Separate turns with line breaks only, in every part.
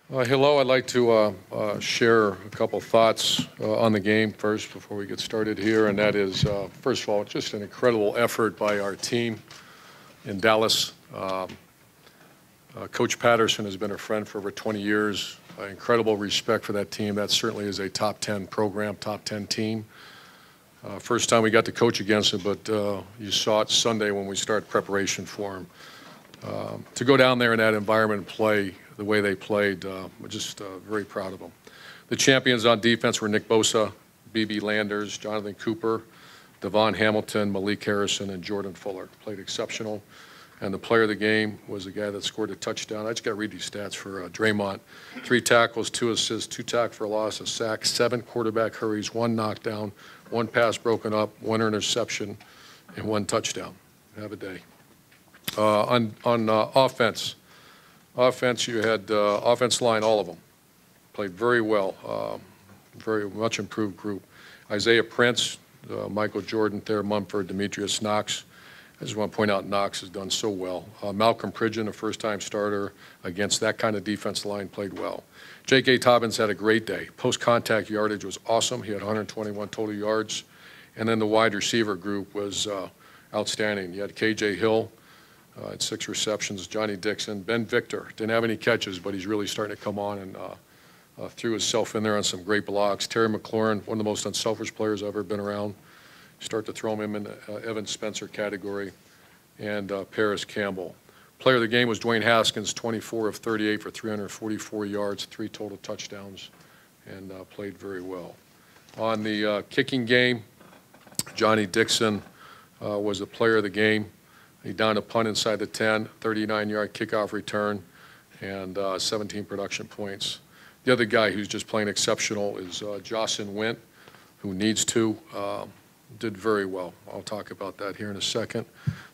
Hello, I'd like to share a couple thoughts on the game first before we get started here, and that is, first of all, just an incredible effort by our team in Dallas. Coach Patterson has been a friend for over 20 years. Incredible respect for that team. That certainly is a top 10 program, top 10 team. First time we got to coach against them, but you saw it Sunday when we started preparation for them. To go down there in that environment and play the way they played, we're just very proud of them. The champions on defense were Nick Bosa, B.B. Landers, Jonathan Cooper, Devon Hamilton, Malik Harrison, and Jordan Fuller. Played exceptional. And the player of the game was the guy that scored a touchdown. I just got to read these stats for Draymond. 3 tackles, 2 assists, 2 tackles for a loss, a sack, 7 quarterback hurries, 1 knockdown, 1 pass broken up, 1 interception, and 1 touchdown. Have a day. On offense, you had offense line, all of them played very well, very much improved group. Isaiah Prince, Michael Jordan, Thayer Mumford, Demetrius Knox. I just want to point out Knox has done so well. Malcolm Pridgeon, a first-time starter against that kind of defense line, played well. J.K. Tobbins had a great day. Post-contact yardage was awesome. He had 121 total yards. And then the wide receiver group was outstanding. You had K.J. Hill at 6 receptions, Johnny Dixon. Ben Victor didn't have any catches, but he's really starting to come on and threw himself in there on some great blocks. Terry McLaurin, one of the most unselfish players I've ever been around. Start to throw him in the Evan Spencer category, and Paris Campbell. Player of the game was Dwayne Haskins, 24 of 38 for 344 yards, 3 total touchdowns, and played very well. On the kicking game, Johnny Dixon was the player of the game. He downed a punt inside the 10, 39-yard kickoff return, and 17 production points. The other guy who's just playing exceptional is Jocelyn Wint, who needs to. Did very well. I'll talk about that here in a second.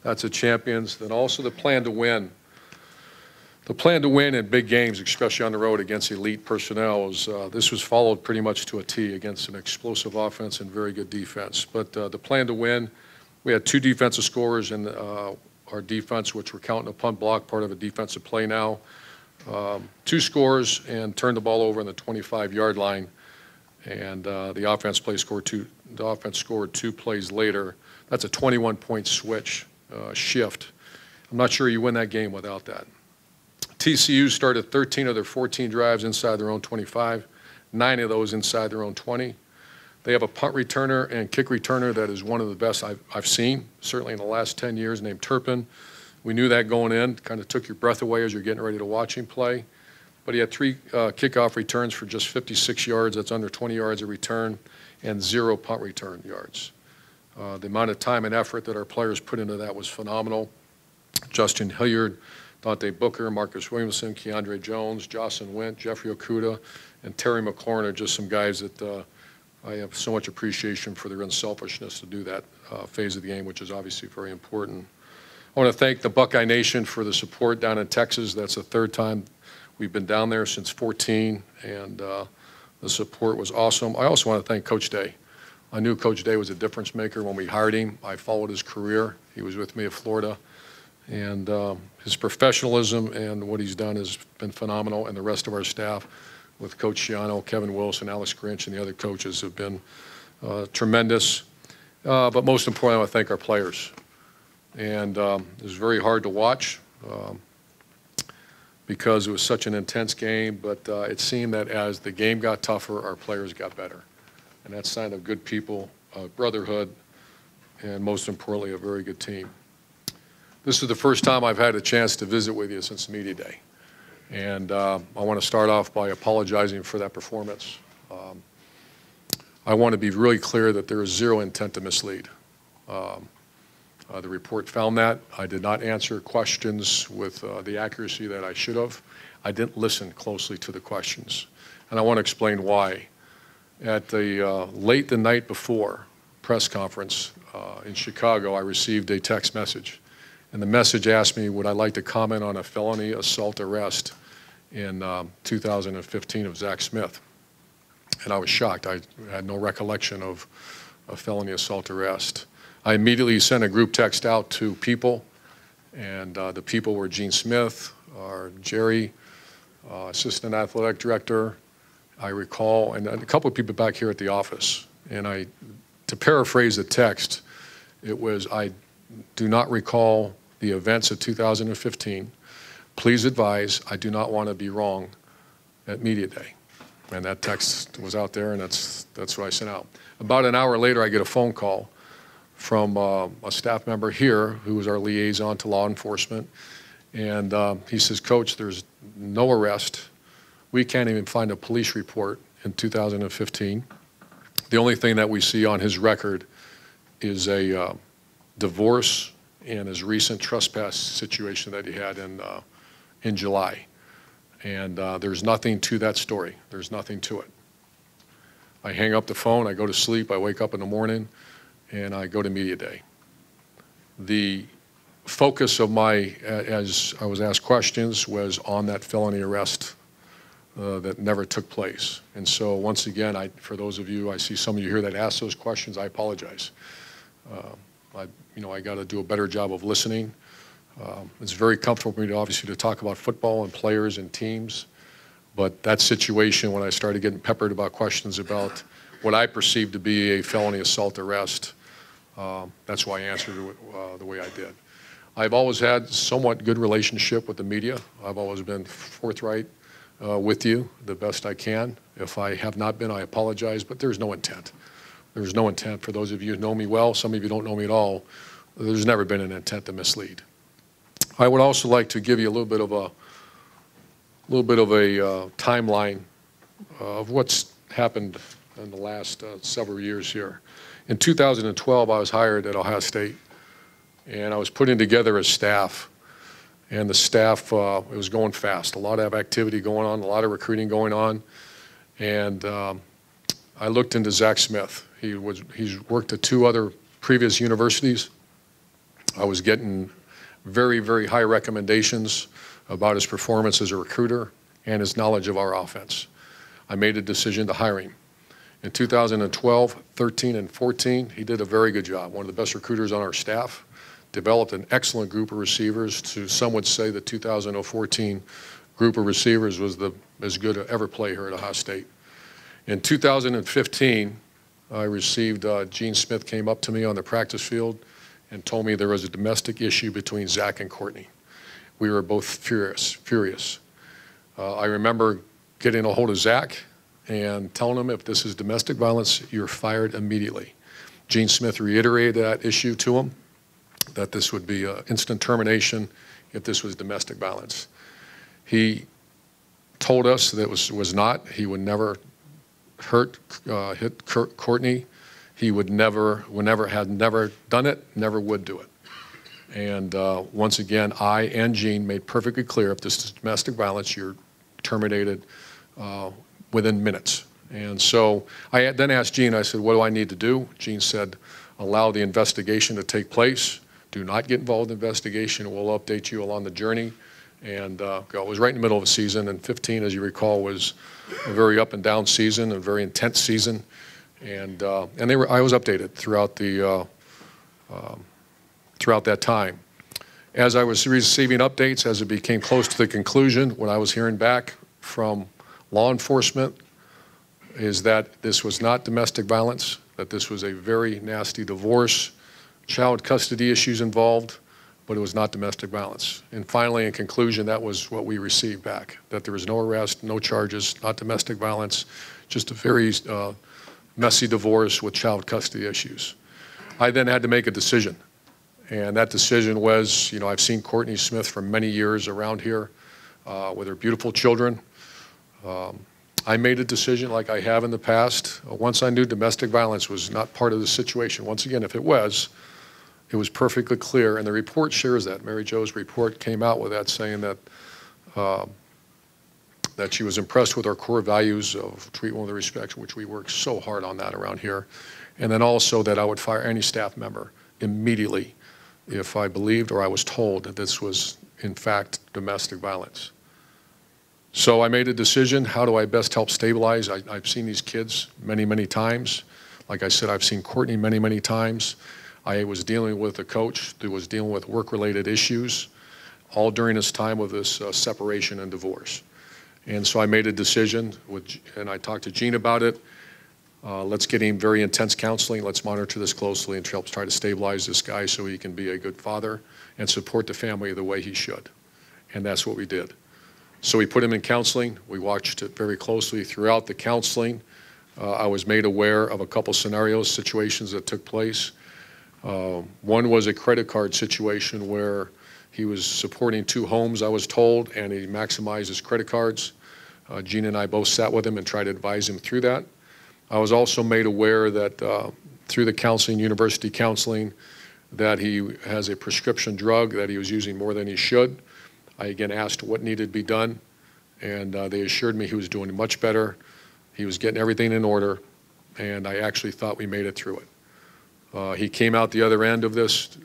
That's the champions. Then also the plan to win. The plan to win in big games, especially on the road against elite personnel, is this was followed pretty much to a T against an explosive offense and very good defense. But the plan to win, we had 2 defensive scorers in our defense, which we're counting a punt block, part of a defensive play now. 2 scores and turned the ball over on the 25-yard line. And the offense scored 2 plays later. That's a 21-point switch shift. I'm not sure you win that game without that. TCU started 13 of their 14 drives inside their own 25, 9 of those inside their own 20. They have a punt returner and kick returner that is one of the best I've seen, certainly in the last 10 years, named Turpin. We knew that going in, kind of took your breath away as you're getting ready to watch him play. But he had 3 kickoff returns for just 56 yards. That's under 20 yards a return, and 0 punt return yards. The amount of time and effort that our players put into that was phenomenal. Justin Hilliard, Dante Booker, Marcus Williamson, Keandre Jones, Jocelyn Wint, Jeffrey Okuda, and Terry McLaurin are just some guys that I have so much appreciation for their unselfishness to do that phase of the game, which is obviously very important. I want to thank the Buckeye Nation for the support down in Texas. That's the 3rd time we've been down there since 14, and the support was awesome. I also want to thank Coach Day. I knew Coach Day was a difference maker when we hired him. I followed his career. He was with me at Florida, and his professionalism and what he's done has been phenomenal, and the rest of our staff with Coach Schiano, Kevin Wilson, Alex Grinch, and the other coaches have been tremendous. But most importantly, I want to thank our players. And it was very hard to watch. Because it was such an intense game, but it seemed that as the game got tougher, our players got better. And that's a sign of good people, brotherhood, and most importantly, a very good team. This is the first time I've had a chance to visit with you since Media Day. And I want to start off by apologizing for that performance. I want to be really clear that there is 0 intent to mislead. The report found that. I did not answer questions with the accuracy that I should have. I didn't listen closely to the questions. And I want to explain why. At the late the night before press conference in Chicago, I received a text message. And the message asked me, would I like to comment on a felony assault arrest in 2015 of Zach Smith? And I was shocked. I had no recollection of a felony assault arrest. I immediately sent a group text out to people, and the people were Gene Smith, Jerry, assistant athletic director, I recall, and a couple of people back here at the office. And to paraphrase the text, it was, I do not recall the events of 2015. Please advise, I do not want to be wrong at Media Day. And that text was out there, and that's what I sent out. About an hour later, I get a phone call from a staff member here who was our liaison to law enforcement. And he says, Coach, there's no arrest. We can't even find a police report in 2015. The only thing that we see on his record is a divorce and his recent trespass situation that he had in July. And there's nothing to that story. There's nothing to it. I hang up the phone, I go to sleep, I wake up in the morning, and I go to Media Day. The focus of as I was asked questions, was on that felony arrest that never took place. And so once again, for those of you, I see some of you here that ask those questions, I apologize. I got to do a better job of listening. It's very comfortable for me obviously to talk about football and players and teams, but that situation, when I started getting peppered about questions about what I perceived to be a felony assault arrest, that's why I answered it the way I did. I've always had somewhat good relationship with the media. I've always been forthright with you the best I can. If I have not been, I apologize, but there's no intent. There's no intent. For those of you who know me well, some of you don't know me at all, there's never been an intent to mislead. I would also like to give you a little bit of a timeline of what's happened in the last several years here. In 2012, I was hired at Ohio State, and I was putting together a staff. And the staff, it was going fast. A lot of activity going on, a lot of recruiting going on. And I looked into Zach Smith. He's worked at 2 other previous universities. I was getting very, very high recommendations about his performance as a recruiter and his knowledge of our offense. I made a decision to hire him. In 2012, 13, and 14, he did a very good job. One of the best recruiters on our staff. Developed an excellent group of receivers. Some would say the 2014 group of receivers was as good as ever play here at Ohio State. In 2015, I received, Gene Smith came up to me on the practice field and told me there was a domestic issue between Zach and Courtney. We were both furious. I remember getting a hold of Zach and telling him, if this is domestic violence, you're fired immediately. Gene Smith reiterated that issue to him, that this would be instant termination if this was domestic violence. He told us that it was not. He would never hit Courtney. He had never done it, never would do it. And once again, I and Gene made perfectly clear, if this is domestic violence, you're terminated within minutes. And so I then asked Gene, I said, what do I need to do? Gene said, allow the investigation to take place. Do not get involved in the investigation. We'll update you along the journey. And go. It was right in the middle of a season, and 15, as you recall, was a very up and down season, a very intense season. And I was updated throughout that time. As I was receiving updates, as it became close to the conclusion, what I was hearing back from law enforcement is that this was not domestic violence, that this was a very nasty divorce, child custody issues involved, but it was not domestic violence. And finally, in conclusion, that was what we received back, that there was no arrest, no charges, not domestic violence, just a very messy divorce with child custody issues. I then had to make a decision. And that decision was, I've seen Courtney Smith for many years around here with her beautiful children. I made a decision like I have in the past. Once I knew domestic violence was not part of the situation. Once again, if it was perfectly clear, and the report shares that. Mary Jo's report came out with that, saying that that she was impressed with our core values of treat one with respect, which we work so hard on that around here. And then also that I would fire any staff member immediately if I believed or I was told that this was, in fact, domestic violence. So I made a decision, how do I best help stabilize? I've seen these kids many, many times. Like I said, I've seen Courtney many, many times. I was dealing with a coach who was dealing with work-related issues, all during this time of this separation and divorce. And so I made a decision, and I talked to Gene about it. Let's get him very intense counseling. Let's monitor this closely and help try to stabilize this guy so he can be a good father and support the family the way he should. And that's what we did. So we put him in counseling. We watched it very closely throughout the counseling. I was made aware of a couple scenarios, situations that took place. One was a credit card situation where he was supporting 2 homes, I was told, and he maximized his credit cards. Gene and I both sat with him and tried to advise him through that. I was also made aware that through the counseling, university counseling, that he has a prescription drug that he was using more than he should. I again asked what needed to be done, and they assured me he was doing much better. He was getting everything in order, and I actually thought we made it through it. He came out the other end of this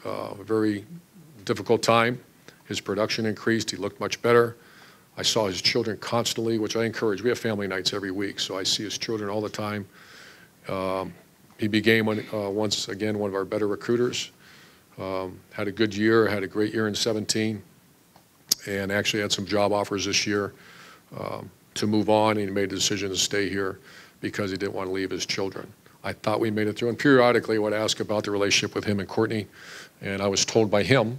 very difficult time. His production increased. He looked much better. I saw his children constantly, which I encourage. We have family nights every week, so I see his children all the time. He became, once again, one of our better recruiters. Had a good year, had a great year in 17, and actually had some job offers this year to move on. And he made the decision to stay here because he didn't want to leave his children. I thought we made it through, and periodically I would ask about the relationship with him and Courtney, and I was told by him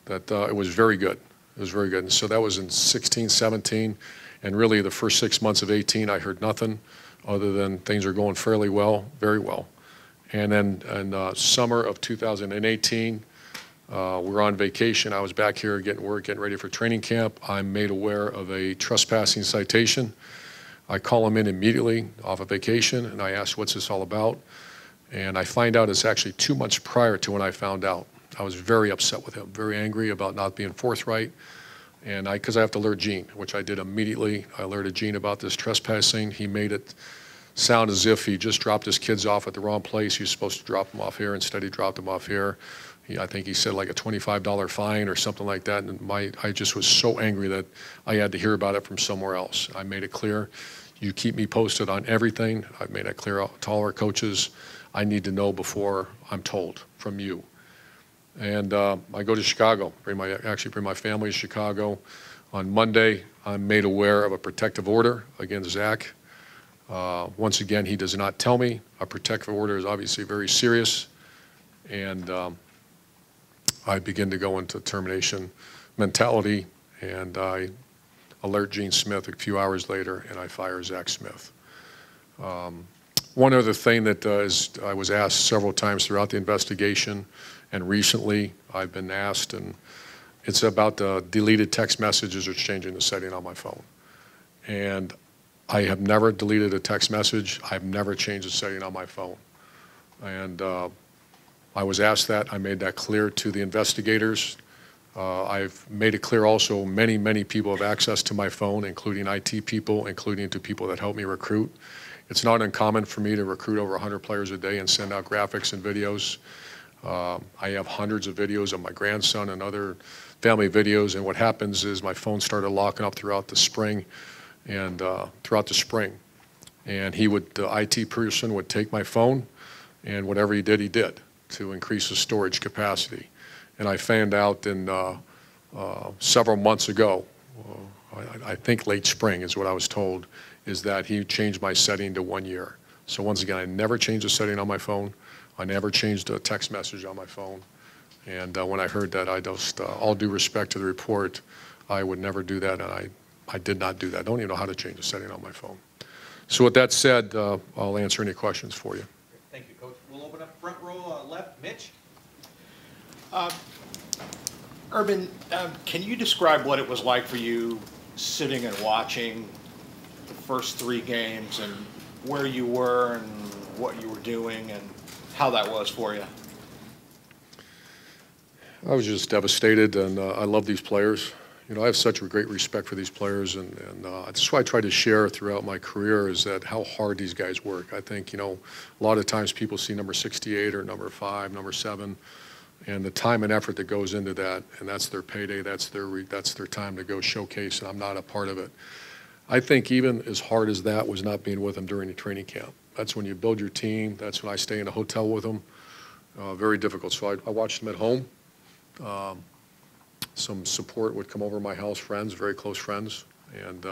that it was very good. It was very good. And so that was in 16, 17, and really the first 6 months of 18, I heard nothing other than things are going fairly well, very well. And then in summer of 2018, we're on vacation. I was back here getting work, getting ready for training camp. I'm made aware of a trespassing citation. I call him in immediately off of vacation, and I ask, what's this all about? And I find out it's actually 2 months prior to when I found out. I was very upset with him, very angry about not being forthright. And because I have to alert Gene, which I did immediately. I alerted Gene about this trespassing. He made it sound as if he just dropped his kids off at the wrong place. He was supposed to drop them off here. Instead, he dropped them off here. I think he said like a $25 fine or something like that. And I just was so angry that I had to hear about it from somewhere else. I made it clear, you keep me posted on everything. I've made it clear to all our coaches. I need to know before I'm told from you. And I go to Chicago, actually bring my family to Chicago. On Monday, I'm made aware of a protective order against Zach. Once again, he does not tell me. A protective order is obviously very serious. And I begin to go into termination mentality, and I alert Gene Smith a few hours later, and I fire Zach Smith. One other thing that I was asked several times throughout the investigation, and recently I've been asked, and it's about the deleted text messages or changing the setting on my phone. And I have never deleted a text message. I've never changed the setting on my phone. And I was asked that. I made that clear to the investigators. I've made it clear also many, many people have access to my phone, including IT people, including to people that help me recruit. It's not uncommon for me to recruit over 100 players a day and send out graphics and videos. I have hundreds of videos of my grandson and other family videos, and what happens is my phone started locking up throughout the spring, and the IT person would take my phone, and whatever he did to increase the storage capacity. And I found out in several months ago, I think late spring is what I was told, is that he changed my setting to 1 year. So once again, I never changed the setting on my phone. I never changed a text message on my phone. And when I heard that, I just, all due respect to the report, I would never do that, and I did not do that. I don't even know how to change the setting on my phone. So with that said, I'll answer any questions for you.
Thank you, Coach. We'll open up front row left. Mitch?
Urban, can you describe what it was like for you sitting and watching the first 3 games and where you were and what you were doing and how that was for you?
I was just devastated, and I love these players. You know, I have such a great respect for these players, and that's why I try to share throughout my career is that how hard these guys work. I think, you know, a lot of times people see number 68 or number 5, number 7, and the time and effort that goes into that, and that's their payday, that's their time to go showcase, and I'm not a part of it. I think even as hard as that was not being with them during the training camp. That's when you build your team. That's when I stay in a hotel with them. Very difficult. So I watched them at home. Some support would come over my house, friends, very close friends, and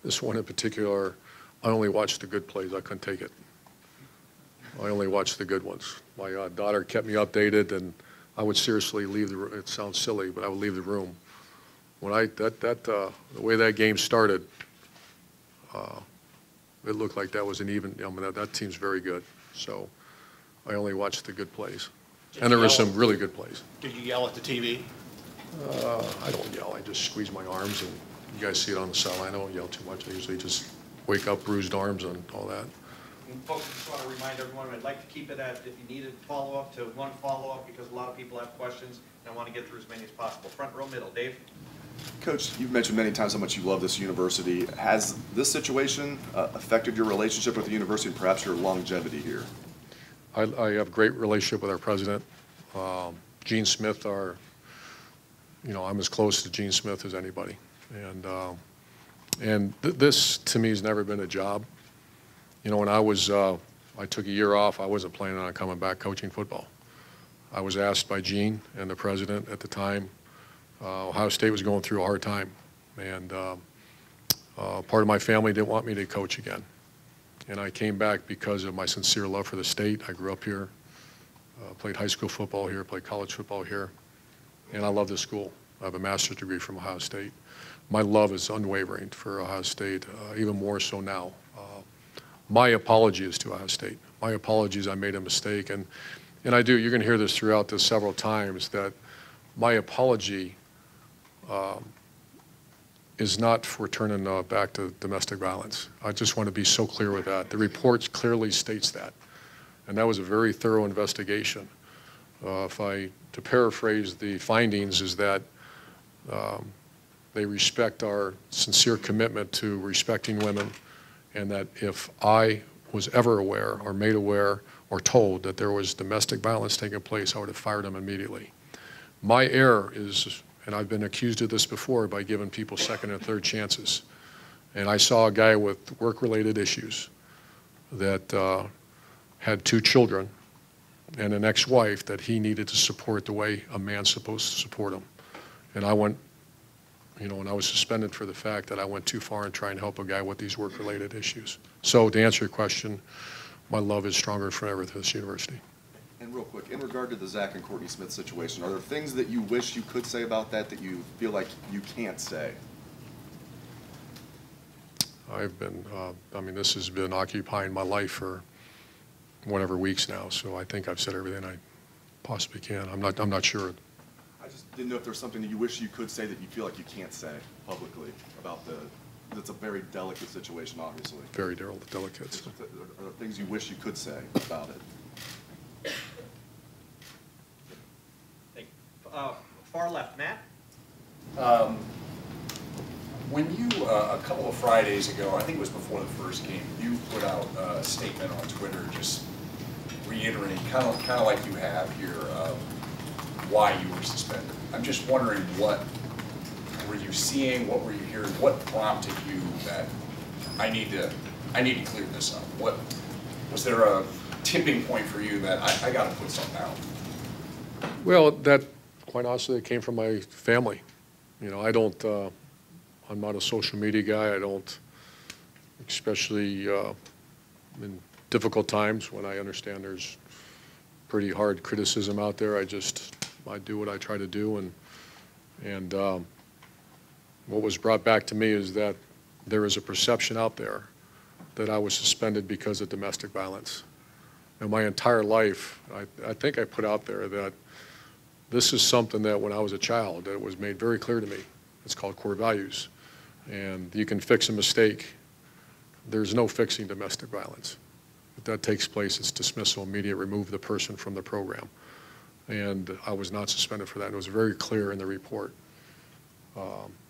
This one in particular, I only watched the good plays. I couldn't take it. I only watched the good ones. My daughter kept me updated, and I would seriously leave the room. It sounds silly, but I would leave the room. When the way that game started, it looked like that was an even. I mean, that team's very good. So I only watched the good plays, and there were some really good plays.
Did you yell at the TV?
I don't yell. I just squeeze my arms, and you guys see it on the sideline. I don't yell too much. I usually just wake up, bruised arms, and all that.
And folks, I just want to remind everyone, I'd like to keep it at, if you need a follow-up, to one follow-up, because a lot of people have questions, and I want to get through as many as possible. Front row, middle. Dave?
Coach, you've mentioned many times how much you love this university. Has this situation affected your relationship with the university and perhaps your longevity here?
I have a great relationship with our president. Gene Smith, I'm as close to Gene Smith as anybody. And this, to me, has never been a job. You know, when I took a year off, I wasn't planning on coming back coaching football. I was asked by Gene and the president at the time. Ohio State was going through a hard time, and part of my family didn't want me to coach again. And I came back because of my sincere love for the state. I grew up here, played high school football here, played college football here, and I love this school. I have a master's degree from Ohio State. My love is unwavering for Ohio State, even more so now. My apology is to Ohio State. My apologies, I made a mistake, and I do. You're going to hear this throughout this several times, that my apology is not for turning back to domestic violence. I just want to be so clear with that. The report clearly states that, and that was a very thorough investigation. To paraphrase the findings, is that they respect our sincere commitment to respecting women, and that if I was ever aware or made aware or told that there was domestic violence taking place, I would have fired him immediately. My error is, and I've been accused of this before, by giving people second and third chances. And I saw a guy with work-related issues that had 2 children and an ex-wife that he needed to support the way a man's supposed to support him. And I went, and I was suspended for the fact that I went too far in trying to help a guy with these work-related issues. So to answer your question, my love is stronger forever for this university.
And real quick, in regard to the Zach and Courtney Smith situation, are there things that you wish you could say about that you feel like you can't say?
I've been, this has been occupying my life for whatever weeks now, so I think I've said everything I possibly can. I'm not sure.
I just didn't know if there's something that you wish you could say that you feel like you can't say publicly about it's a very delicate situation, obviously.
Very delicate.
Are there things you wish you could say about it?
Far left, Matt?
When you, a couple of Fridays ago, I think it was before the first game, you put out a statement on Twitter just reiterating, kind of like you have here, why you were suspended. I'm just wondering, what were you seeing, what were you hearing, what prompted you that I need to clear this up? What was there a tipping point for you that I got to put something out?
Well, that, quite honestly, it came from my family. I'm not a social media guy. I don't, especially in difficult times when I understand there's pretty hard criticism out there. I do what I try to do, and what was brought back to me is that there is a perception out there that I was suspended because of domestic violence. And my entire life, I think I put out there that this is something that when I was a child, that it was made very clear to me. It's called core values. And you can fix a mistake. There's no fixing domestic violence. If that takes place, it's dismissal, immediate, remove the person from the program. And I was not suspended for that. And it was very clear in the report.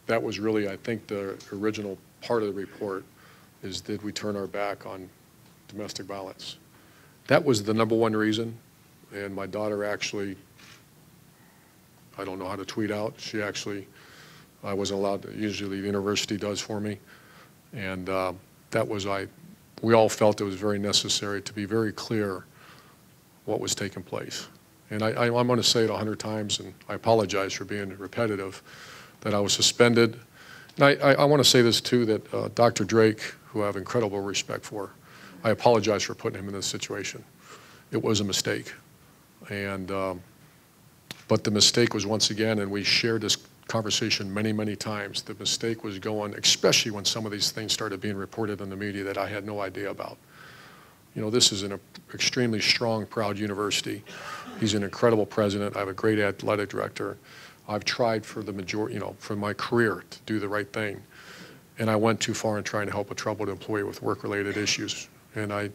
That was really, I think, the original part of the report is, did we turn our back on domestic violence? That was the #1 reason. And my daughter actually, I don't know how to tweet out. She actually, I wasn't allowed to, usually the university does for me. And we all felt it was very necessary to be very clear what was taking place. And I'm going to say it 100 times, and I apologize for being repetitive, that I was suspended I want to say this too, that Dr. Drake, who I have incredible respect for, I apologize for putting him in this situation. It was a mistake. And, but the mistake was once again, and we shared this conversation many, many times, the mistake was going, especially when some of these things started being reported in the media that I had no idea about. You know, this is an extremely strong, proud university. He's an incredible president. I have a great athletic director. I've tried for the majority, you know, for my career to do the right thing. And I went too far in trying to help a troubled employee with work-related issues. And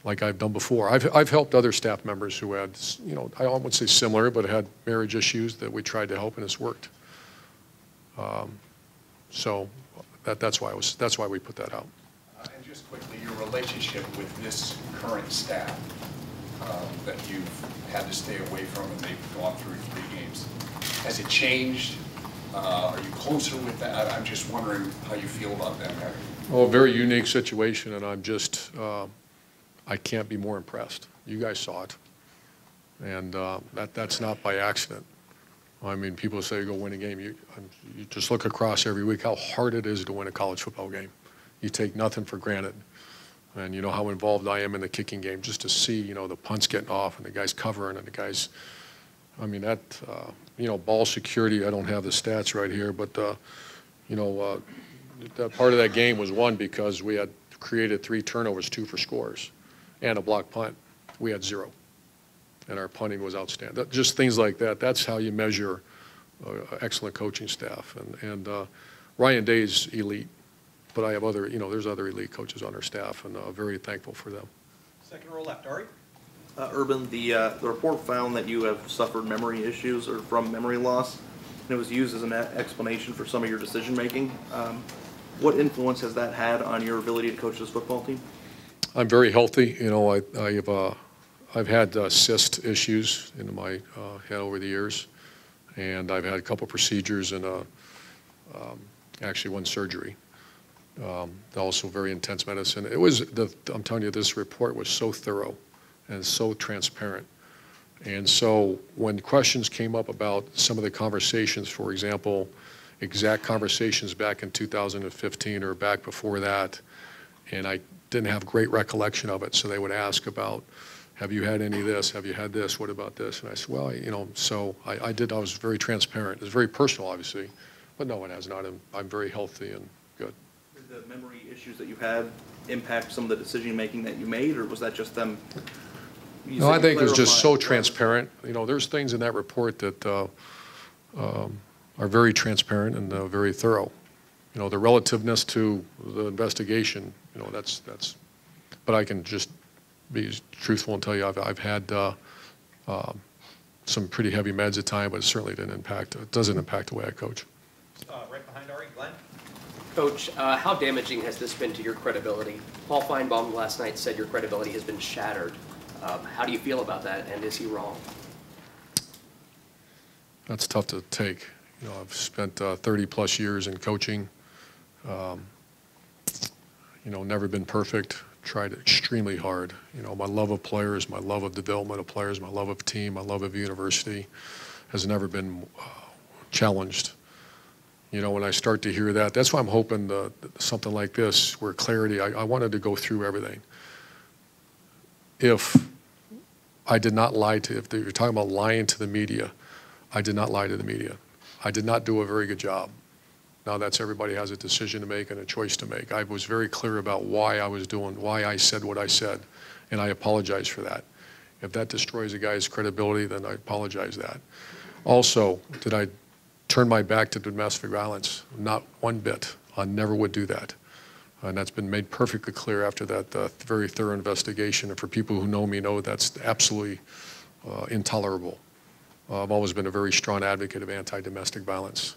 like I've done before, I've helped other staff members who had, you know, I won't say similar, but had marriage issues that we tried to help, and it's worked. So that's why we put that out.
And just quickly, your relationship with this current staff that you've had to stay away from, and they've gone through 3 games, has it changed? Are you closer with that? I'm just wondering how you feel about them.
Oh, a very unique situation, and I'm just, I can't be more impressed. You guys saw it, and that's not by accident. I mean, people say go win a game. You just look across every week how hard it is to win a college football game. You take nothing for granted. And you know how involved I am in the kicking game, just to see, you know, the punts getting off and the guys covering and the guys, I mean, that, you know, ball security, I don't have the stats right here, but, you know, that part of that game was won because we had created 3 turnovers, 2 for scores, and a block punt. We had 0. And our punting was outstanding. Just things like that. That's how you measure excellent coaching staff. And Ryan Day's elite, but I have other, you know, there's other elite coaches on our staff, and very thankful for them.
Second row left, Ari.
Urban, the report found that you have suffered memory issues or from memory loss, and it was used as an explanation for some of your decision-making. What influence has that had on your ability to coach this football team?
I'm very healthy. You know, I've had cyst issues in my head over the years, and I've had a couple procedures and actually 1 surgery. Also very intense medicine. It was, I'm telling you, this report was so thorough and so transparent. And so when questions came up about some of the conversations, for example, exact conversations back in 2015 or back before that, and I didn't have great recollection of it, so they would ask about, have you had any of this? Have you had this? What about this? And I said, well, you know, so I was very transparent. It was very personal, obviously, but no, it has not. I'm very healthy and good.
Did the memory issues that you had impact some of the decision-making that you made, or was that just them?
No, I think it was just so transparent. You know, there's things in that report that are very transparent and very thorough. You know, the relativeness to the investigation, you know, that's, but I can just be truthful and tell you I've had some pretty heavy meds at times, but it certainly doesn't impact the way I coach.
Right behind Ari, Glenn.
Coach, how damaging has this been to your credibility? Paul Feinbaum last night said your credibility has been shattered. How do you feel about that, and is he wrong?
That's tough to take. You know, I've spent 30-plus years in coaching. You know, never been perfect. Tried extremely hard. You know, my love of players, my love of development of players, my love of team, my love of university has never been challenged. You know, when I start to hear that, that's why I'm hoping something like this, where clarity, I wanted to go through everything. If I did not lie to, if you're talking about lying to the media, I did not lie to the media. I did not do a very good job. Now everybody has a decision to make and a choice to make. I was very clear about why I was doing, why I said what I said, and I apologize for that. If that destroys a guy's credibility, then I apologize that. Also, did I turn my back to domestic violence? Not one bit. I never would do that. And that's been made perfectly clear after that very thorough investigation. And for people who know me know that's absolutely intolerable. I've always been a very strong advocate of anti-domestic violence.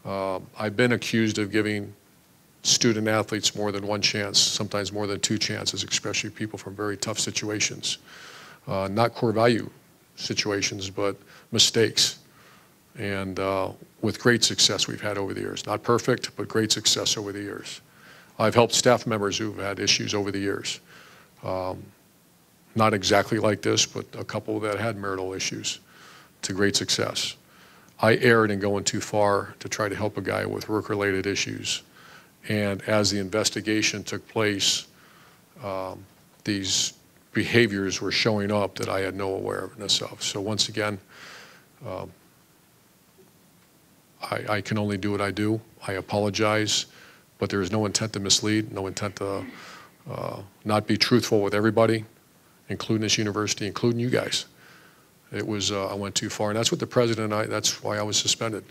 I've been accused of giving student athletes more than 1 chance, sometimes more than 2 chances, especially people from very tough situations. Not core value situations, but mistakes. And with great success we've had over the years. Not perfect, but great success over the years. I've helped staff members who've had issues over the years. Not exactly like this, but a couple that had marital issues to great success. I erred in going too far to try to help a guy with work-related issues. And as the investigation took place, these behaviors were showing up that I had no awareness of. So once again, I can only do what I do. I apologize, but there is no intent to mislead, no intent to not be truthful with everybody, including this university, including you guys. It was, I went too far, and that's what the president and that's why I was suspended.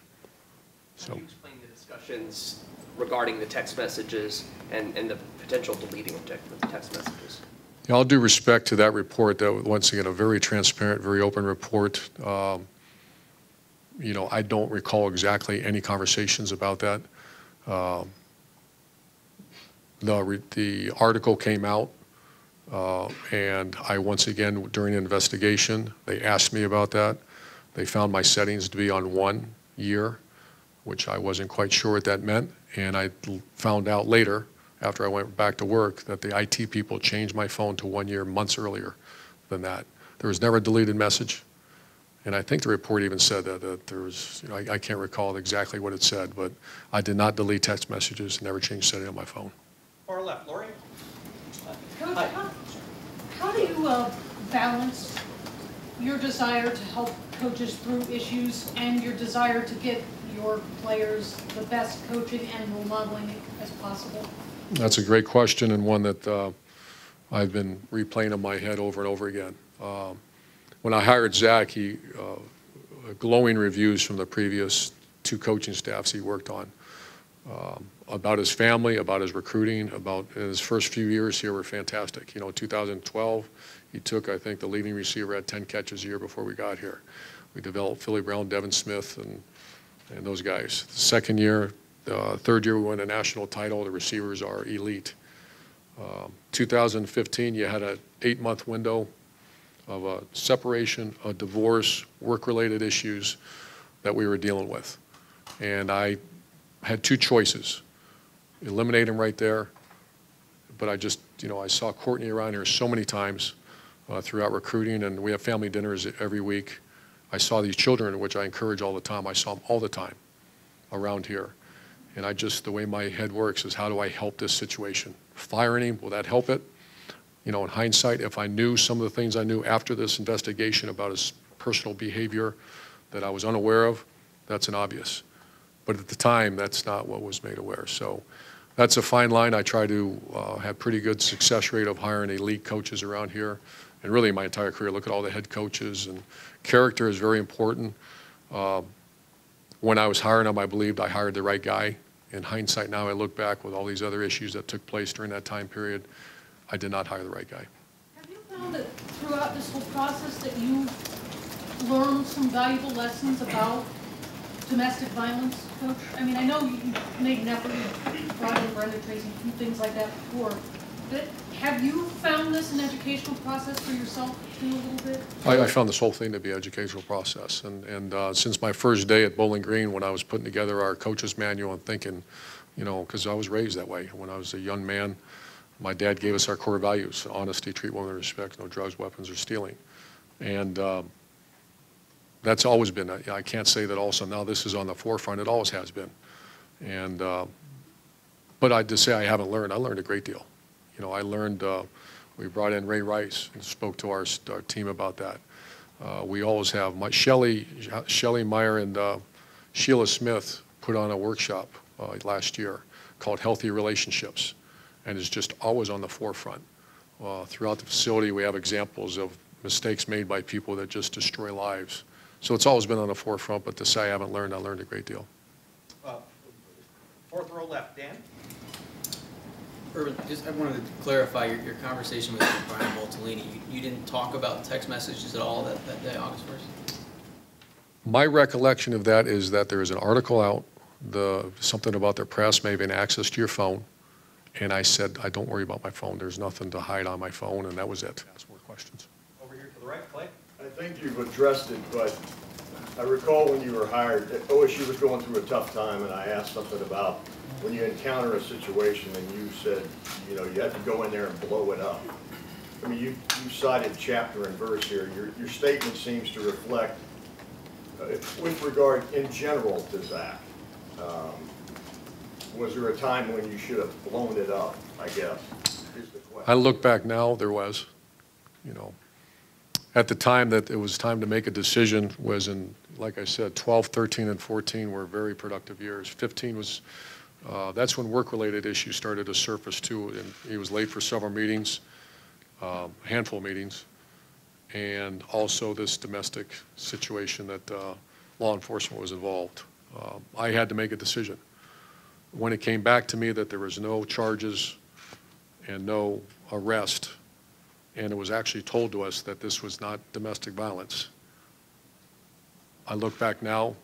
So.
Can you explain the discussions regarding the text messages and the potential deleting of the text messages?
Yeah, all due respect to that report, that was, once again, a very transparent, very open report. You know, I don't recall exactly any conversations about that. The article came out, and I, once again, during the investigation, they asked me about that. They found my settings to be on 1 year, which I wasn't quite sure what that meant. And I found out later, after I went back to work, that the IT people changed my phone to 1 year months earlier than that. There was never a deleted message. And I think the report even said that there was, you know, I can't recall exactly what it said, but I did not delete text messages, never changed setting on my phone.
Far left, Lori?
Coach, how do you balance your desire to help coaches through issues and your desire to get your players the best coaching and role modeling as possible?
That's a great question, and one that I've been replaying in my head over and over again. When I hired Zach, glowing reviews from the previous 2 coaching staffs he worked on, about his family, about his recruiting, about his first few years here were fantastic. You know, 2012, he took, I think, the leading receiver at 10 catches a year before we got here. We developed Philly Brown, Devin Smith, and those guys. The second year, third year, we won a national title. The receivers are elite. 2015, you had an 8-month window of a separation, a divorce, work-related issues that we were dealing with. And I had 2 choices. Eliminate him right there, but I just, you know, I saw Courtney around here so many times throughout recruiting, and we have family dinners every week. I saw these children, which I encourage all the time. I saw them all the time around here. And I just, the way my head works is, how do I help this situation? Firing him, will that help it? You know, in hindsight, if I knew some of the things I knew after this investigation about his personal behavior that I was unaware of, that's an obvious. But at the time, that's not what was made aware. So that's a fine line. I try to have pretty good success rate of hiring elite coaches around here. And really my entire career, look at all the head coaches, and character is very important. When I was hiring them, I believed I hired the right guy. In hindsight now, I look back with all these other issues that took place during that time period, I did not hire the right guy.
Have you found that throughout this whole process that you learned some valuable lessons about domestic violence, Coach? I mean, I know you made an effort, you brought in Brenda Tracy, and things like that before, but have you found this an educational process for yourself too, a little bit?
I found this whole thing to be an educational process. And since my first day at Bowling Green, when I was putting together our coach's manual and thinking, you know, because I was raised that way. When I was a young man, my dad gave us our core values: honesty, treat women with respect, no drugs, weapons, or stealing. And that's always been, I can't say that also now this is on the forefront. It always has been. And, but I'd just say I haven't learned. I learned a great deal. You know, I learned, we brought in Ray Rice and spoke to our team about that. We always have, Shelley, Meyer, and Sheila Smith put on a workshop last year called Healthy Relationships, and it's just always on the forefront. Throughout the facility, we have examples of mistakes made by people that just destroy lives. So it's always been on the forefront, but to say I haven't learned, I learned a great deal.
Fourth row left, Dan?
Urban, I wanted to clarify your conversation with Brian Boltolini. You didn't talk about text messages at all that day, August 1st?
My recollection of that is that there is an article out, something about their press may have been access to your phone, and I said, I don't worry about my phone. There's nothing to hide on my phone, and that was it. Ask more questions.
Over here to the right, Clay?
I think you've addressed it, but I recall when you were hired, OSU was going through a tough time, and I asked something about when you encounter a situation, and you said, you know, you have to go in there and blow it up. I mean, you cited chapter and verse here. Your statement seems to reflect With regard in general to Zach, was there a time when you should have blown it up, I guess, is the question.
I look back now, there was, you know. At the time that it was time to make a decision was in, like I said, 12, 13, and 14 were very productive years. 15 was, that's when work-related issues started to surface too. And he was late for several meetings, a handful of meetings, and also this domestic situation that law enforcement was involved. I had to make a decision. When it came back to me that there was no charges and no arrest, and it was actually told to us that this was not domestic violence, I look back now,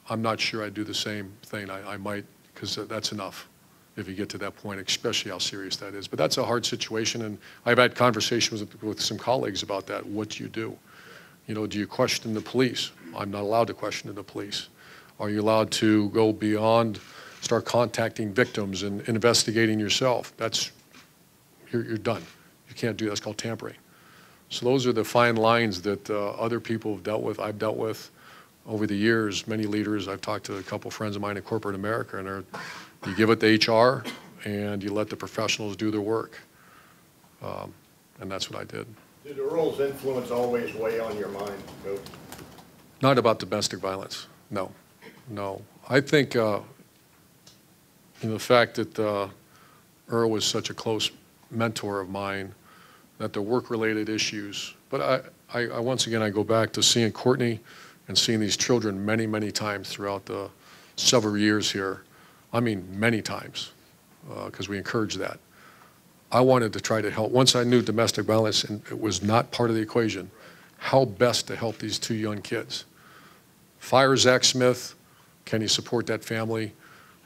I'm not sure I'd do the same thing. I might, because that's enough if you get to that point, especially how serious that is. But that's a hard situation, and I've had conversations with some colleagues about that. What do you do? You know, do you question the police? I'm not allowed to question the police. Are you allowed to go beyond, start contacting victims and investigating yourself? That's, you're done. You can't do that. It's called tampering. So those are the fine lines that other people have dealt with, I've dealt with over the years. Many leaders, I've talked to a couple friends of mine in corporate America, and you give it to HR and you let the professionals do their work. And that's what I did.
Did Earl's influence always weigh on your mind, Coach?
Not about domestic violence, no, no. I think the fact that Earl was such a close mentor of mine, that the work-related issues, but I once again, I go back to seeing Courtney and seeing these children many, many times throughout the several years here. I mean, many times, because we encourage that. I wanted to try to help. Once I knew domestic violence and it was not part of the equation, how best to help these two young kids. Fire Zach Smith, can you support that family,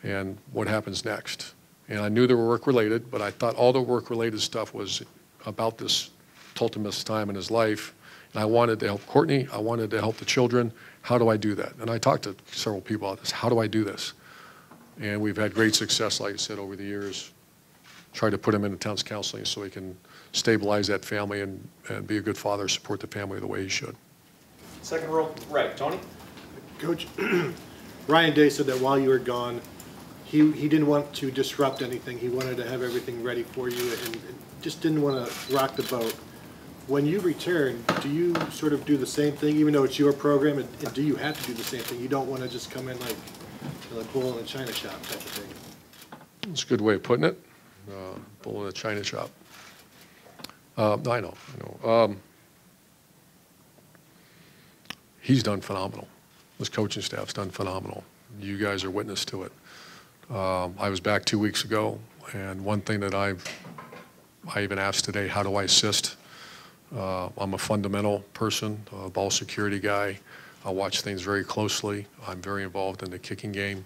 and what happens next? And I knew they were work-related, but I thought all the work-related stuff was about this tumultuous time in his life. And I wanted to help Courtney. I wanted to help the children. How do I do that? And I talked to several people about this. How do I do this? And we've had great success, like I said, over the years. Try to put him into town's counseling so he can stabilize that family and be a good father, support the family the way he should.
Second row, right, Tony?
Coach, Ryan Day said that while you were gone, he didn't want to disrupt anything. He wanted to have everything ready for you and just didn't want to rock the boat. When you return, do you sort of do the same thing, even though it's your program, and do you have to do the same thing? You don't want to just come in like a bull in a china shop type of thing.
That's a good way of putting it. Bull in a china shop. I know. He's done phenomenal. His coaching staff's done phenomenal. You guys are witness to it. I was back 2 weeks ago, and one thing that I even asked today, how do I assist? I'm a fundamental person, a ball security guy. I watch things very closely. I'm very involved in the kicking game.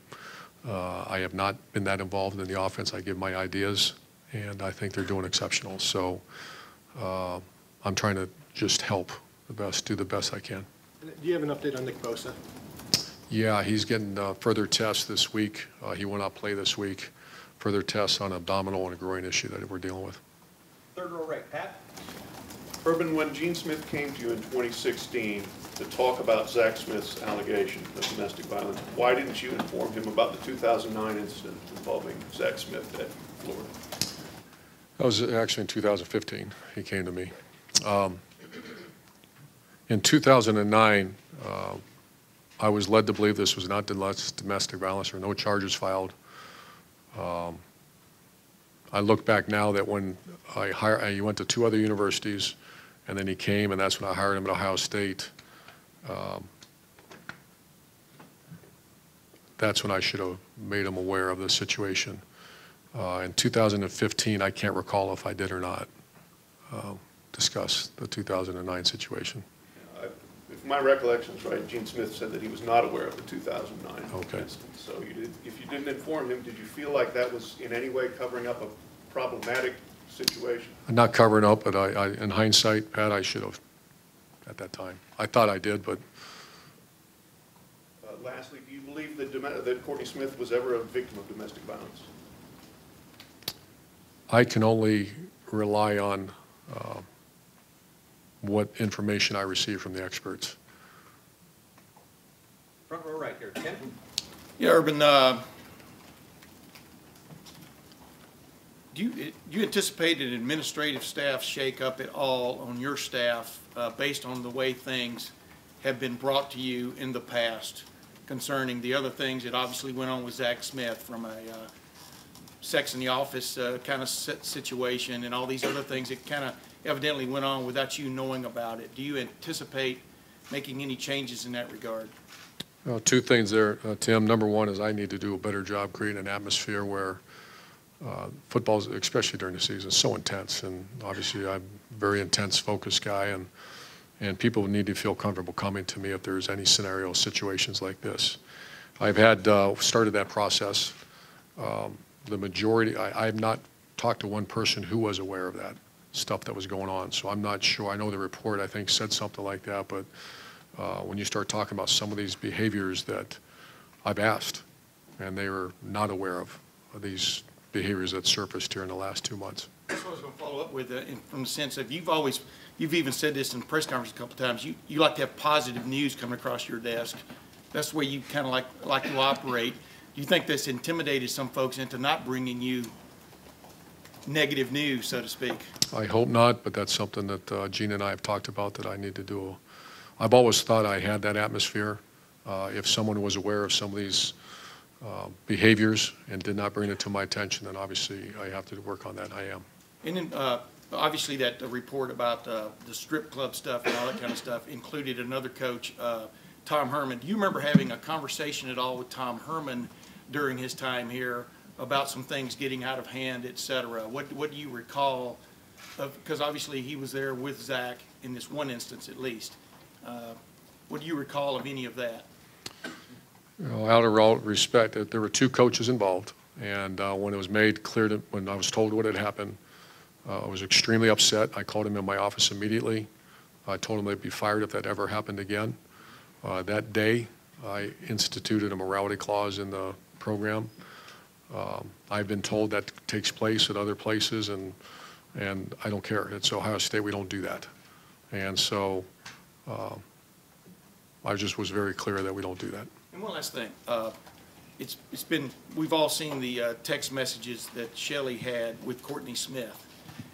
I have not been that involved in the offense. I give my ideas, and I think they're doing exceptional. So I'm trying to just help the best, do the best I can.
Do you have an update on Nick Bosa?
Yeah, he's getting further tests this week. He will not play this week. Further tests on abdominal and a groin issue that we're dealing with.
Third row, right, Pat?
Urban, when Gene Smith came to you in 2016 to talk about Zach Smith's allegation of domestic violence, why didn't you inform him about the 2009 incident involving Zach Smith at Florida?
That was actually in 2015 he came to me. In 2009, I was led to believe this was not domestic violence or no charges filed. I look back now that when he went to 2 other universities, and then he came, and that's when I hired him at Ohio State. That's when I should have made him aware of the situation. In 2015, I can't recall if I did or not discuss the 2009 situation.
If my recollection is right, Gene Smith said that he was not aware of the 2009 incident. So if you didn't inform him, did you feel like that was in any way covering up a problematic situation?
Not covering up, but in hindsight, Pat, I should have at that time. I thought I did, but.
Lastly, do you believe that Courtney Smith was ever a victim of domestic violence?
I can only rely on what information I receive from the experts.
Front row right here. Tim?
Yeah, Urban, do you anticipate an administrative staff shake-up at all on your staff based on the way things have been brought to you in the past concerning the other things that obviously went on with Zach Smith from a sex in the office kind of situation and all these other things that kind of evidently went on without you knowing about it? Do you anticipate making any changes in that regard?
Two things there, Tim. Number one is I need to do a better job creating an atmosphere where football, especially during the season, is so intense. And obviously I'm a very intense, focused guy, and people need to feel comfortable coming to me if there's any scenario, situations like this. I've had started that process. The majority, I've not talked to one person who was aware of that stuff that was going on, so I'm not sure. I know the report, I think, said something like that, but when you start talking about some of these behaviors that I've asked, and they were not aware of these behaviors that surfaced here in the last 2 months.
That's what I was going to follow up with, from the sense of you've even said this in press conference a couple of times, you like to have positive news coming across your desk. That's the way you kind of like to operate. Do you think this intimidated some folks into not bringing you negative news, so to speak?
I hope not, but that's something that Gene and I have talked about that I need to do. I've always thought I had that atmosphere. If someone was aware of some of these behaviors and did not bring it to my attention, then obviously I have to work on that. I am.
And then obviously that report about the strip club stuff and all that kind of stuff included another coach, Tom Herman. Do you remember having a conversation at all with Tom Herman during his time here about some things getting out of hand, et cetera? What do you recall? Because obviously he was there with Zach in this one instance at least. What do you recall of any of that?
You know, out of all respect, there were two coaches involved, and when it was made clear when I was told what had happened, I was extremely upset. I called him in my office immediately. I told him they'd be fired if that ever happened again. That day, I instituted a morality clause in the program. I've been told that takes place at other places, and I don't care. It's Ohio State. We don't do that. And so I just was very clear that we don't do that.
And one last thing. We've all seen the text messages that Shelley had with Courtney Smith.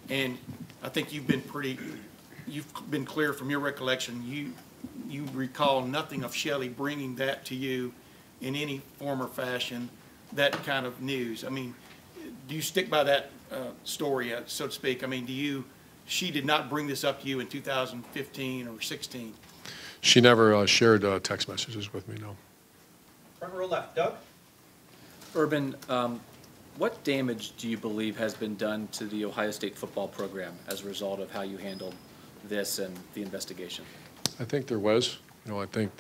And I think you've been clear from your recollection. You recall nothing of Shelley bringing that to you in any form or fashion, that kind of news. I mean, do you stick by that story, so to speak? I mean, she did not bring this up to you in 2015 or 16?
She never shared text messages with me, no.
Front row left. Doug?
Urban, what damage do you believe has been done to the Ohio State football program as a result of how you handled this and the investigation?
I think there was. You know, I think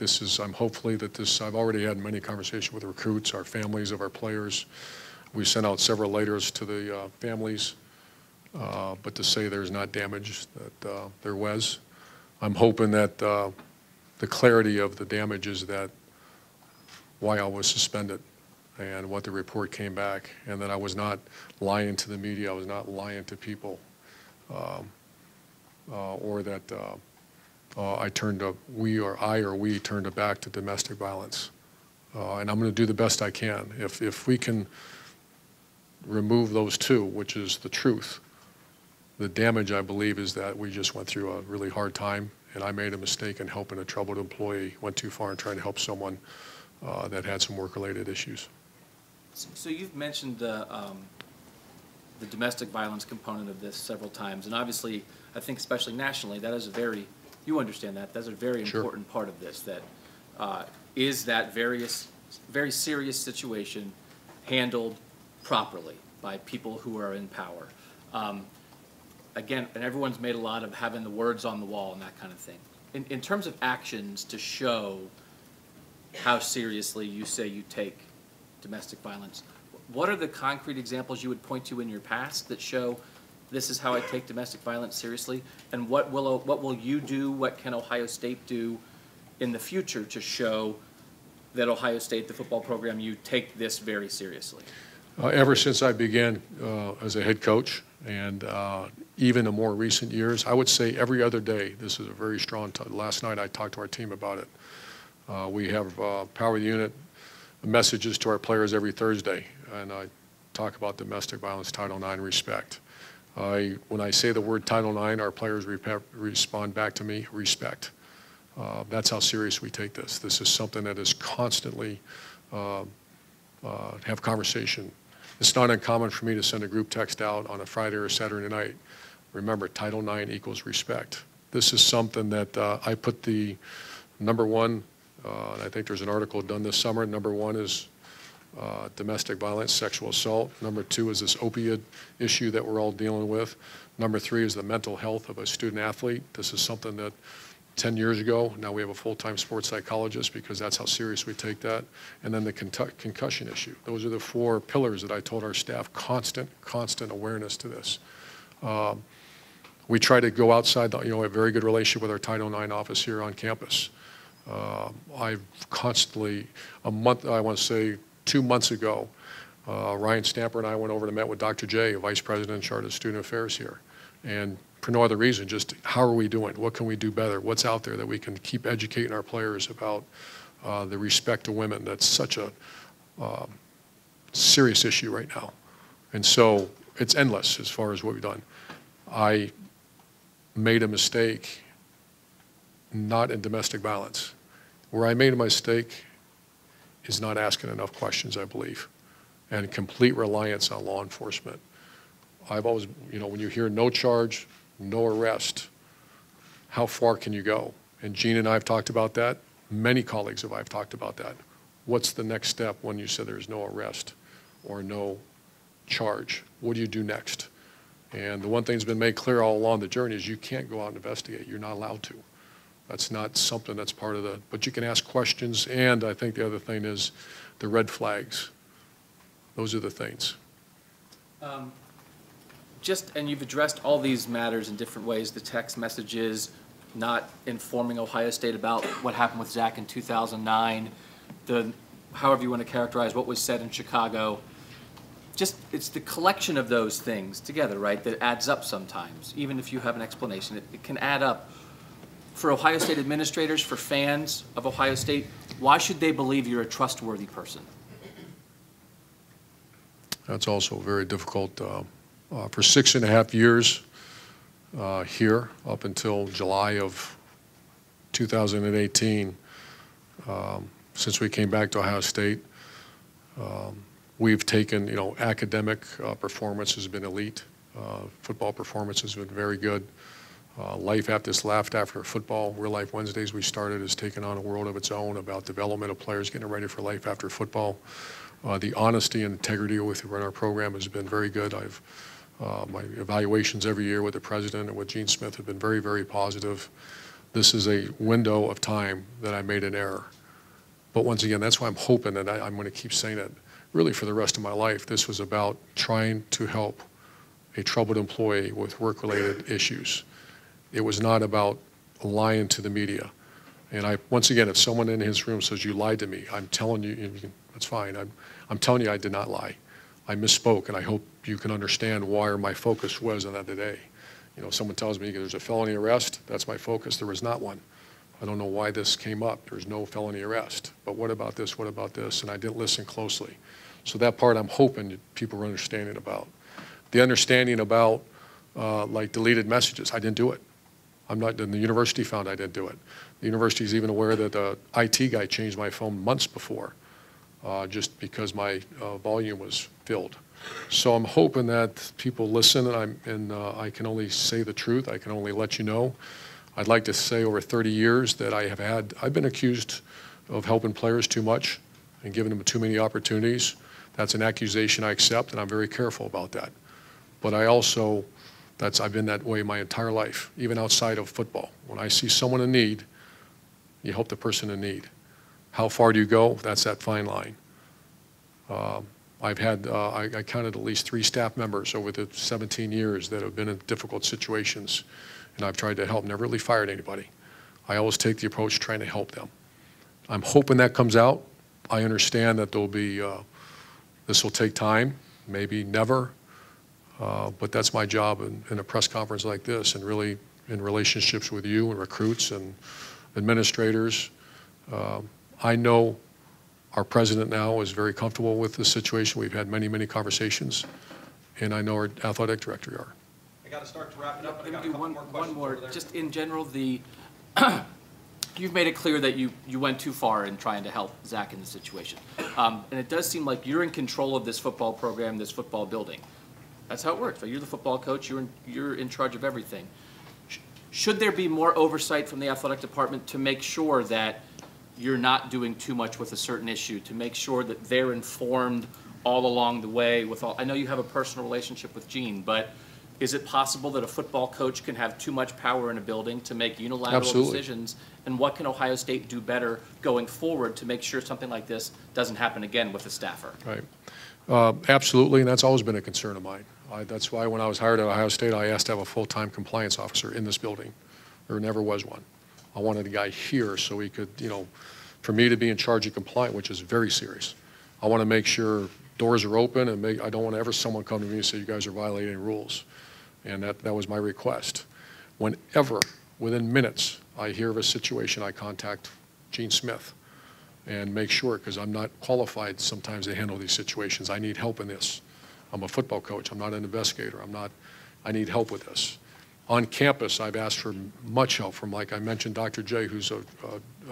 I'm hopefully that I've already had many conversations with recruits, our families of our players. We sent out several letters to the families, but to say there's not damage, that there was. I'm hoping that the clarity of the damage is that why I was suspended and what the report came back, and that I was not lying to the media, I was not lying to people, or that I turned it back to domestic violence. And I'm going to do the best I can. If we can remove those two, which is the truth, the damage, I believe, is that we just went through a really hard time, and I made a mistake in helping a troubled employee, went too far in trying to help someone that had some work-related issues.
So you've mentioned the domestic violence component of this several times, and obviously, I think especially nationally, that is you understand that's a very important part of this, that is that very serious situation handled properly by people who are in power. Again, and everyone's made a lot of having the words on the wall and that kind of thing. In terms of actions to show how seriously you say you take domestic violence, what are the concrete examples you would point to in your past that show this is how I take domestic violence seriously? And what will you do, what can Ohio State do in the future to show that Ohio State, the football program, you take this very seriously?
Ever since I began as a head coach, and even in more recent years, I would say every other day, this is a very strong, last night I talked to our team about it. We have Power of the Unit messages to our players every Thursday, and I talk about domestic violence, Title IX respect. When I say the word Title IX, our players respond back to me, respect. That's how serious we take this. This is something that is constantly have conversation. It's not uncommon for me to send a group text out on a Friday or Saturday night. Remember, Title IX equals respect. This is something that I put the number one, and I think there's an article done this summer. Number one is domestic violence, sexual assault. Number two is this opioid issue that we're all dealing with. Number three is the mental health of a student athlete. This is something that 10 years ago, now we have a full-time sports psychologist because that's how serious we take that. And then the concussion issue. Those are the four pillars that I told our staff, constant awareness to this. We try to go outside, a very good relationship with our Title IX office here on campus. I've constantly, I want to say 2 months ago, Ryan Stamper and I went over and met with Dr. J, Vice President in charge of Student Affairs here. And for no other reason, just how are we doing? What can we do better? What's out there that we can keep educating our players about the respect to women? That's such a serious issue right now. And so it's endless as far as what we've done. I made a mistake not in domestic violence. Where I made a mistake is not asking enough questions, I believe, and complete reliance on law enforcement. I've always, when you hear no charge, no arrest, how far can you go? And Gene and I have talked about that. Many colleagues of I've talked about that. What's the next step when you said there's no arrest or no charge? What do you do next? And the one thing that's been made clear all along the journey is you can't go out and investigate. You're not allowed to. That's not something that's part of the, but you can ask questions, and I think the other thing is the red flags. Those are the things.
And you've addressed all these matters in different ways, the text messages, not informing Ohio State about what happened with Zach in 2009, however you want to characterize what was said in Chicago. It's the collection of those things together, right, that adds up sometimes. Even if you have an explanation, it can add up. For Ohio State administrators, for fans of Ohio State, why should they believe you're a trustworthy person?
That's also very difficult. For 6.5 years here, up until July of 2018, since we came back to Ohio State, we've taken, academic performance has been elite. Football performance has been very good. Life after football, Real Life Wednesdays we started has taken on a world of its own about development of players getting ready for life after football. The honesty and integrity within our program has been very good. My evaluations every year with the president and with Gene Smith have been very, very positive. This is a window of time that I made an error. But once again, that's why I'm hoping that I'm going to keep saying it really for the rest of my life. This was about trying to help a troubled employee with work-related issues. It was not about lying to the media. And once again, if someone in his room says you lied to me, I'm telling you, that's fine. I'm telling you I did not lie. I misspoke, and I hope you can understand why my focus was on that today. Someone tells me there's a felony arrest, that's my focus. There was not one. I don't know why this came up. There's no felony arrest. But what about this? What about this? And I didn't listen closely. So that part I'm hoping people are understanding about. The understanding about like deleted messages, I didn't do it. The university found I didn't do it. The university is even aware that the IT guy changed my phone months before, just because my volume was filled. So I'm hoping that people listen, and I can only say the truth. I can only let you know. I'd like to say over 30 years that I've been accused of helping players too much and giving them too many opportunities. That's an accusation I accept, and I'm very careful about that. But I've been that way my entire life, even outside of football. When I see someone in need, you help the person in need. How far do you go? That's that fine line. I counted at least 3 staff members over the 17 years that have been in difficult situations, and I've tried to help, never really fired anybody. I always take the approach trying to help them. I'm hoping that comes out. I understand that this will take time, maybe never. But that's my job in a press conference like this, and really in relationships with you and recruits and administrators. I know our president now is very comfortable with this situation. We've had many, many conversations, and I know our athletic director are.
I got to start to wrap it up, but I got
Let me
a
do
couple more
one
questions
more,
over there.
just in general, you've made it clear that you went too far in trying to help Zach in the situation. And it does seem like you're in control of this football program, this football building. That's how it works, right? You're the football coach, you're in charge of everything. Should there be more oversight from the athletic department to make sure that you're not doing too much with a certain issue, to make sure that they're informed all along the way with all, I know you have a personal relationship with Gene, but is it possible that a football coach can have too much power in a building to make unilateral
Absolutely.
decisions? And what can Ohio State do better going forward to make sure something like this doesn't happen again with a staffer?
Right. Absolutely, and that's always been a concern of mine. That's why when I was hired at Ohio State, I asked to have a full-time compliance officer in this building. There never was one. I wanted a guy here so he could, for me to be in charge of compliance, which is very serious. I want to make sure doors are open, and I don't want ever someone come to me and say, you guys are violating rules. And that was my request. Whenever, within minutes, I hear of a situation, I contact Gene Smith and make sure, because I'm not qualified sometimes to handle these situations. I need help in this. I'm a football coach. I'm not an investigator. I need help with this. On campus, I've asked for much help from, like I mentioned, Dr. J, who's a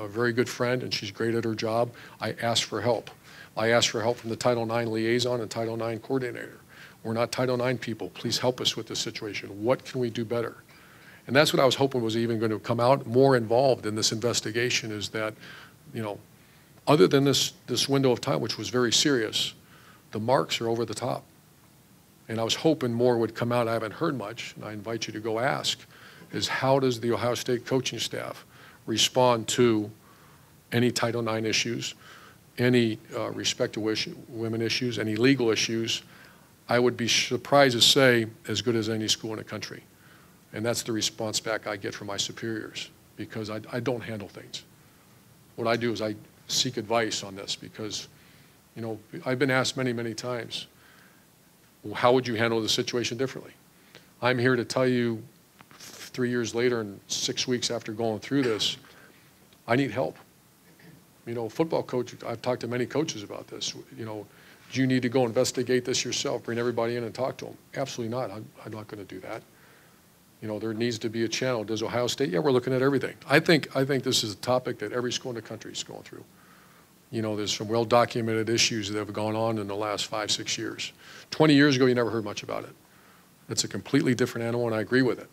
very good friend, and she's great at her job. I asked for help. I asked for help from the Title IX liaison and Title IX coordinator. We're not Title IX people. Please help us with this situation. What can we do better? And that's what I was hoping was even going to come out more involved in this investigation, is that, other than this window of time, which was very serious, the marks are over the top. And I was hoping more would come out. I haven't heard much, and I invite you to go ask, is how does the Ohio State coaching staff respond to any Title IX issues, any respect to women issues, any legal issues? I would be surprised to say as good as any school in the country. And that's the response back I get from my superiors, because I don't handle things. What I do is I seek advice on this, because, I've been asked many, many times, how would you handle the situation differently? I'm here to tell you 3 years later and 6 weeks after going through this, I need help. Football coach, I've talked to many coaches about this. Do you need to go investigate this yourself, bring everybody in and talk to them? Absolutely not. I'm not going to do that. There needs to be a channel. Does Ohio State? Yeah, we're looking at everything. I think this is a topic that every school in the country is going through. There's some well-documented issues that have gone on in the last 5, 6 years. 20 years ago, you never heard much about it. It's a completely different animal, and I agree with it.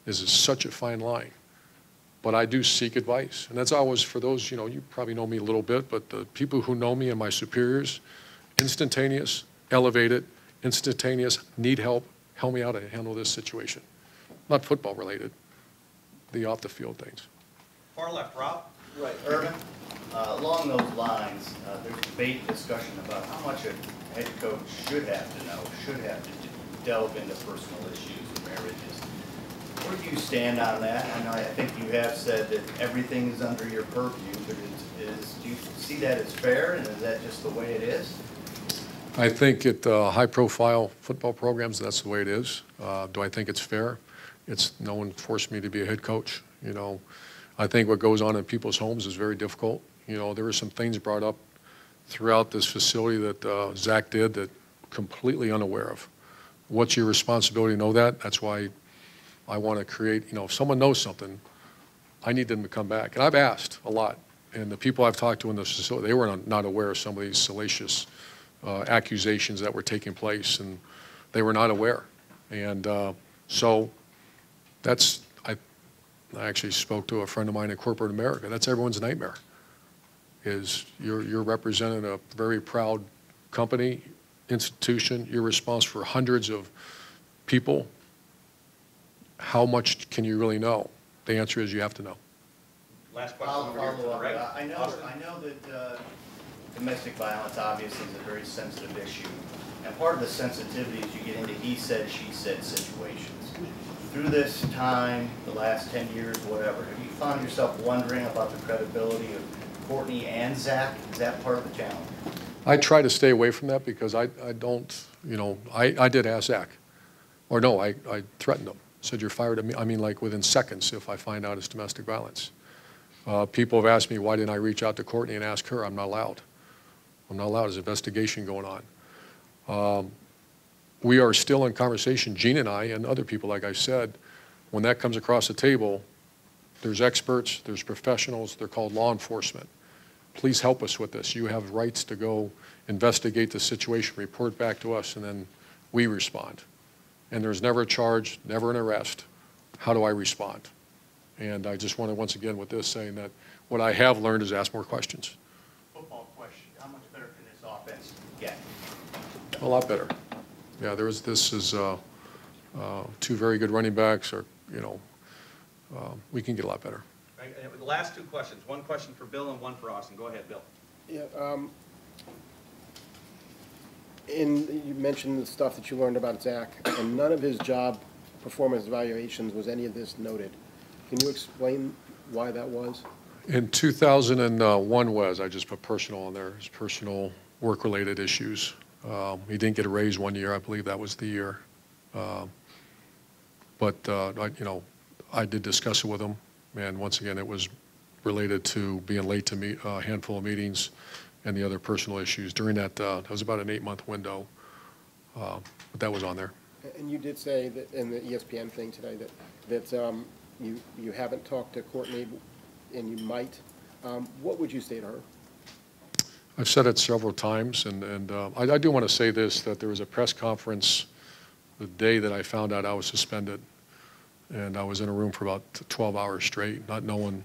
This is such a fine line. But I do seek advice. And that's always for those, you probably know me a little bit, but the people who know me and my superiors, instantaneous, elevated, instantaneous, need help me out to handle this situation. Not football related, the off the field things.
Far left, Rob?
Right, Urban, along those lines, there's debate and discussion about how much a head coach should have to know, should have to delve into personal issues and marriages. Where do you stand on that? I think you have said that everything is under your purview, but do you see that as fair, and is that just the way it is?
I think at high-profile football programs, that's the way it is. Do I think it's fair? No one forced me to be a head coach. I think what goes on in people's homes is very difficult. There were some things brought up throughout this facility that Zach did that completely unaware of. What's your responsibility to know that? That's why I want to create, if someone knows something, I need them to come back. And I've asked a lot. And the people I've talked to in the facility, they were not aware of some of these salacious accusations that were taking place, and they were not aware. And so that's, I actually spoke to a friend of mine in corporate America. That's everyone's nightmare, is you're representing a very proud company, institution. You're responsible for hundreds of people. How much can you really know? The answer is you have to know.
Last question
I'll
over here to the
follow up.
right.
I know that domestic violence obviously is a very sensitive issue, and part of the sensitivity is you get into he said, she said situations. Through this time, the last 10 years, whatever, have you found yourself wondering about the credibility of Courtney and Zach? Is that part of the challenge?
I try to stay away from that, because I don't, I did ask Zach. Or no, I threatened him. Said, you're fired. Like within seconds if I find out it's domestic violence. People have asked me, why didn't I reach out to Courtney and ask her? I'm not allowed. I'm not allowed. There's an investigation going on. We are still in conversation, Gene and I and other people, like I said. When that comes across the table, there's experts, there's professionals, they're called law enforcement. Please help us with this. You have rights to go investigate the situation, report back to us, and then we respond. And there's never a charge, never an arrest. How do I respond? And I just want to, once again, with this, saying that what I have learned is ask more questions.
Football question, how much better can this offense get?
A lot better. Yeah, this is two very good running backs, or, we can get a lot better.
Right, the last two questions, one question for Bill and one for Austin. Go ahead, Bill.
Yeah, you mentioned the stuff that you learned about Zach, and none of his job performance evaluations was any of this noted. Can you explain why that was?
In 2001 I just put personal on there, his personal work-related issues. He didn't get a raise one year, I believe that was the year. I did discuss it with him, and once again, it was related to being late to meet a handful of meetings and the other personal issues. During that was about an 8-month window, but that was on there.
And you did say that in the ESPN thing today that you haven't talked to Courtney, and you might. What would you say to her?
I've said it several times, and I do want to say this, that there was a press conference the day that I found out I was suspended, and I was in a room for about 12 hours straight, not knowing,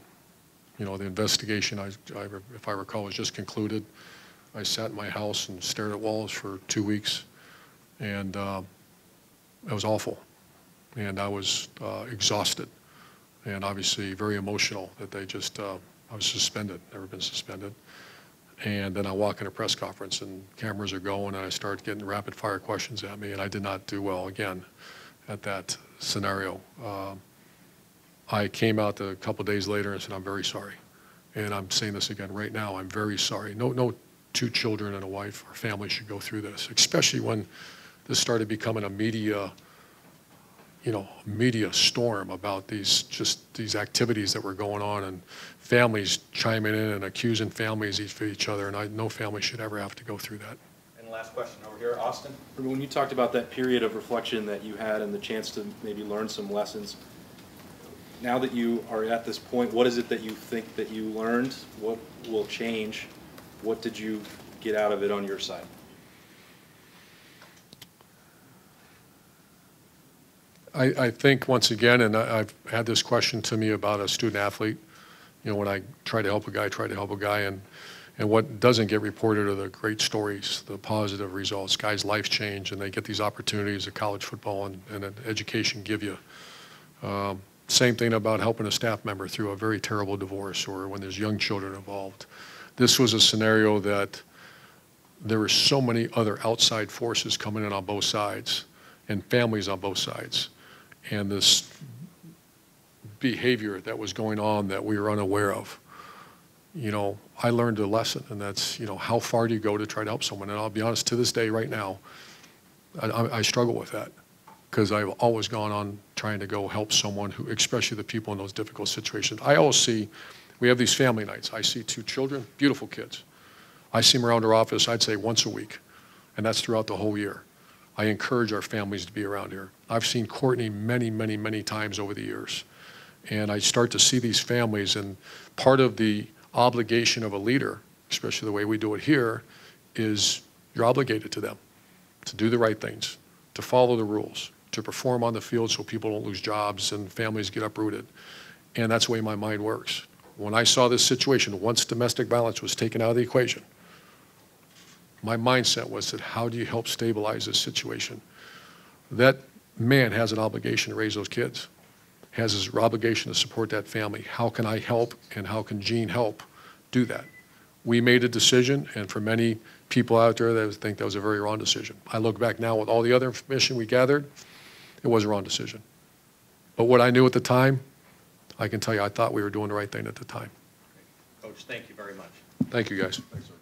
the investigation, if I recall, was just concluded. I sat in my house and stared at walls for 2 weeks, and it was awful, and I was exhausted, and obviously very emotional that they just, I was suspended, never been suspended. And then I walk in a press conference and cameras are going, and I start getting rapid fire questions at me, and I did not do well again at that scenario. I came out a couple days later and said, I'm very sorry. And I'm saying this again right now, I'm very sorry. No 2 children and a wife or family should go through this, especially when this started becoming a media storm about these activities that were going on, and families chiming in and accusing families of each other, and no family should ever have to go through that.
And last question over here, Austin.
When you talked about that period of reflection that you had and the chance to maybe learn some lessons, now that you are at this point, what is it that you think that you learned? What will change? What did you get out of it on your side?
I think, once again, and I've had this question to me about a student athlete, when I try to help a guy, and what doesn't get reported are the great stories, the positive results. Guys' lives change, and they get these opportunities that college football and education give you. Same thing about helping a staff member through a very terrible divorce, or when there's young children involved. This was a scenario that there were so many other outside forces coming in on both sides, and families on both sides. And this behavior that was going on that we were unaware of, I learned a lesson, and that's, how far do you go to try to help someone? And I'll be honest, to this day, right now, I struggle with that, because I've always gone on trying to go help someone who, especially the people in those difficult situations. I always see, we have these family nights. I see 2 children, beautiful kids. I see them around our office, I'd say once a week, and that's throughout the whole year. I encourage our families to be around here. I've seen Courtney many, many, many times over the years. And I start to see these families, and part of the obligation of a leader, especially the way we do it here, is you're obligated to them to do the right things, to follow the rules, to perform on the field so people don't lose jobs and families get uprooted. And that's the way my mind works. When I saw this situation, once domestic violence was taken out of the equation, my mindset was that, how do you help stabilize this situation? That man has an obligation to raise those kids, has his obligation to support that family. How can I help, and how can Gene help do that? We made a decision, and for many people out there that think that was a very wrong decision. I look back now with all the other information we gathered, it was a wrong decision. But what I knew at the time, I can tell you, I thought we were doing the right thing at the time.
Coach, thank you very much.
Thank you, guys.
Thanks, sir.